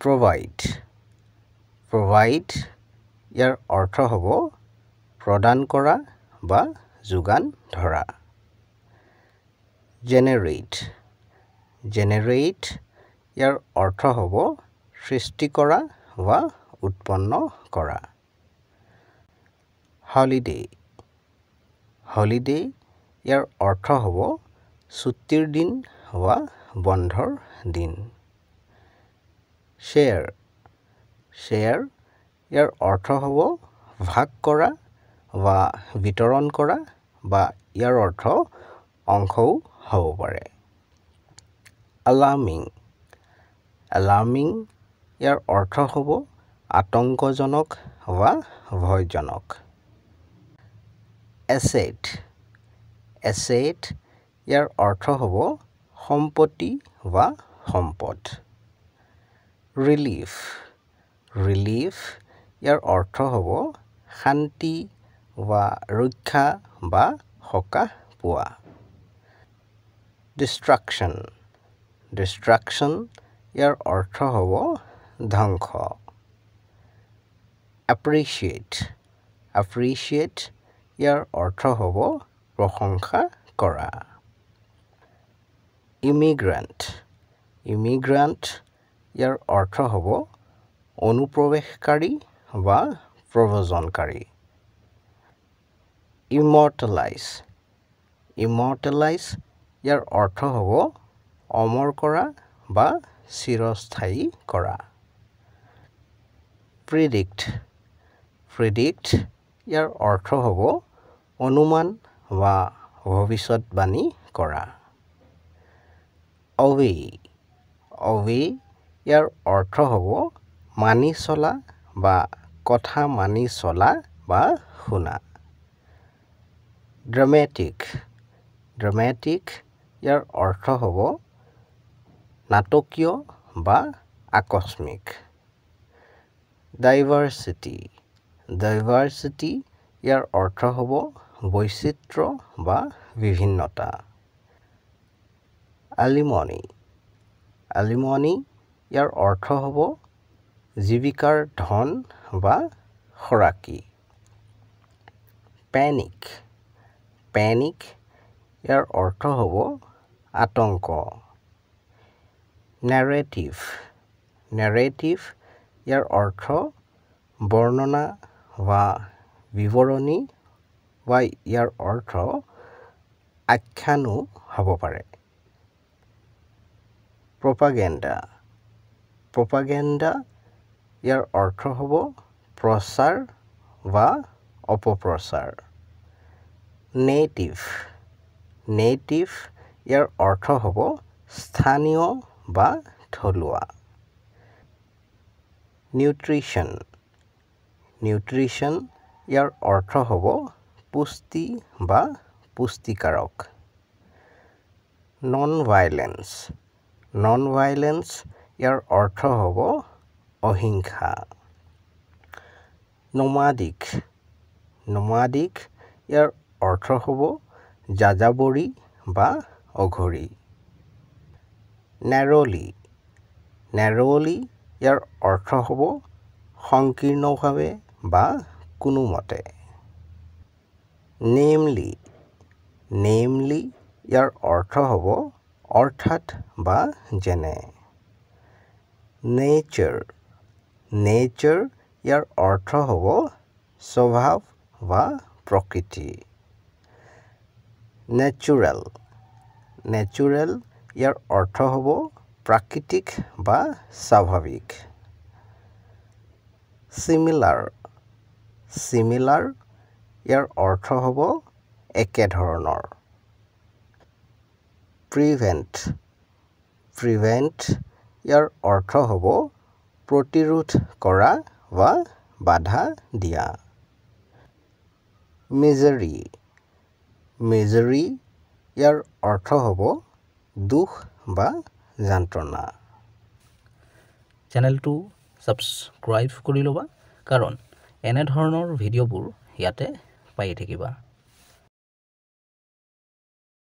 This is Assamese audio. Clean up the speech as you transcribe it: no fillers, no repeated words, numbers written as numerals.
provide ইয়াৰ অৰ্থ হ'ব প্ৰদান কৰা বা যোগান ধৰা generate ইয়াৰ অৰ্থ হ'ব সৃষ্টি কৰা বা উৎপন্ন কৰা holiday ইয়াৰ অৰ্থ হ'ব ছুটিৰ দিন বা বন্ধৰ দিন share ইয়াৰ অৰ্থ হ'ব ভাগ কৰা বা বিতৰণ কৰা বা ইয়াৰ অৰ্থ অংশও হ'ব পাৰে alarming ইয়াৰ অৰ্থ হ'ব আতংকজনক বা ভয়জনক asset ইয়াৰ অৰ্থ হ'ব সম্পত্তি বা সম্পদ relief ইয়াৰ অৰ্থ হ'ব শান্তি বা ৰক্ষা বা সকাহ পোৱা destruction ইয়াৰ অৰ্থ হ'ব ধ্বংস appreciate ইয়াৰ অৰ্থ হ'ব প্ৰশংসা কৰা immigrant ইয়াৰ অৰ্থ হ'ব অনুপ্ৰৱেশকাৰী বা প্ৰব্ৰজনকাৰী immortalize ইয়াৰ অৰ্থ হ'ব অমৰ কৰা বা চিৰস্থায়ী কৰা predict ইয়াৰ অৰ্থ হ'ব অনুমান বা ভৱিষ্যতবাণী কৰা away ইয়াৰ অৰ্থ হ'ব মানি চলা বা কথা মানি চলা বা শুনা dramatic ইয়াৰ অৰ্থ হ'ব নাটকীয় বা আকস্মিক diversity ইয়াৰ অৰ্থ হ'ব বৈচিত্ৰ্য বা বিভিন্নতা alimony ইয়াৰ অৰ্থ হ'ব জীৱিকাৰ ধন বা খৰাকি panic ইয়াৰ অৰ্থ হ'ব আতংক narrative ইয়াৰ অৰ্থ বৰ্ণনা বা বিৱৰণী বা ইয়াৰ অৰ্থ আখ্যানো হ'ব পাৰে propaganda ইয়াৰ অৰ্থ হ'ব প্ৰচাৰ বা অপপ্ৰচাৰ native ইয়াৰ অৰ্থ হ'ব স্থানীয় বা থলুৱা nutrition ইয়াৰ অৰ্থ হ'ব পুষ্টি বা পুষ্টিকাৰক non-violence ইয়াৰ অৰ্থ হ'ব অহিংসা nomadic ইয়াৰ অৰ্থ হ'ব যাযাবৰী বা অঘৰী narrowly ইয়াৰ অৰ্থ হ'ব সংকীৰ্ণভাৱে বা কোনোমতে namely ইয়াৰ অৰ্থ হ'ব অৰ্থাৎ বা যেনে nature ইয়াৰ অৰ্থ হ'ব স্বভাৱ বা প্ৰকৃতি natural ইয়াৰ অৰ্থ হ'ব প্ৰাকৃতিক বা স্বাভাৱিক similar ইয়াৰ অৰ্থ হ'ব একে ধৰণৰ prevent ইয়াৰ অৰ্থ হ'ব প্ৰতিৰোধ কৰা বা বাধা দিয়া misery ইয়াৰ অৰ্থ হ'ব দুখ বা যন্ত্ৰণা চেনেলটো সাবস্ক্ৰাইব কৰি ল'বা কাৰণ এনে ধৰণৰ ভিডিঅ'বোৰ ইয়াতে পাই থাকিবা